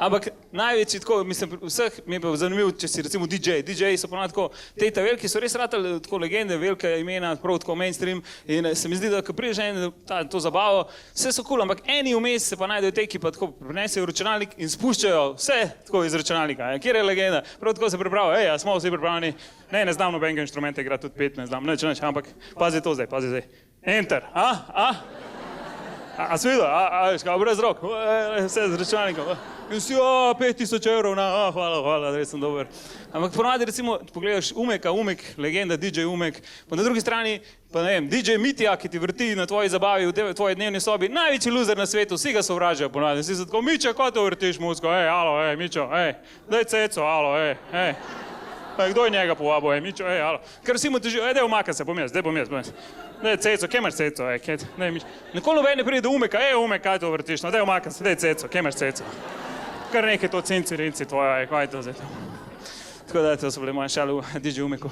Ampak največji tako, mislim, vseh mi je bil zanimiv, če si recimo DJ. DJ-ji so ponavadi tako, teta veliki so res ratali tako legende, velike imena, prav tako mainstream in se mi zdi, da ko prideš to zabavo, vse so cool, ampak eni vmes se pa najdejo te, ki pa tako prinesejo računalnik in spuščajo vse tako iz računalnika. Kjer je legenda? Prav tako se pripravijo, a smo vsi pripravljeni? Ne znam nobenega inštrumenta igrati, tudi 5 ne znam, nič, ampak pazi to zdaj, pazi zdaj. Enter, A si videl? Veš, kao brez rok, vse z računalnikom. In si, 5000 evrov, hvala, res sem dober. Ampak ponavadi recimo, pogledaš Umek, legenda, DJ Umek, pa na drugi strani, pa ne vem, DJ Mitja, ki ti vrti na tvoji zabavi, v tvoji dnevni sobi, največji loser na svetu, vsi ga sovražajo ponavadi. Vsi so tako, Mičo, ko te vrtiš muziko, alo, Mičo, daj ceco, alo, kdo je njega povabil, Mičo, alo. Ker vsi mu težijo, daj umaka se, bom jaz. Daj ceco, kje imaš ceco, daj Mičo. Nikoli noben ne pride do Umeka, Umek, kaj to vrtiš, no daj umaka se, daj ceco, kje imaš ceco. Kar nekaj to cenci tvoja, kaj je to zdaj. Tako da, to so bile moje šale v DJ Umeku.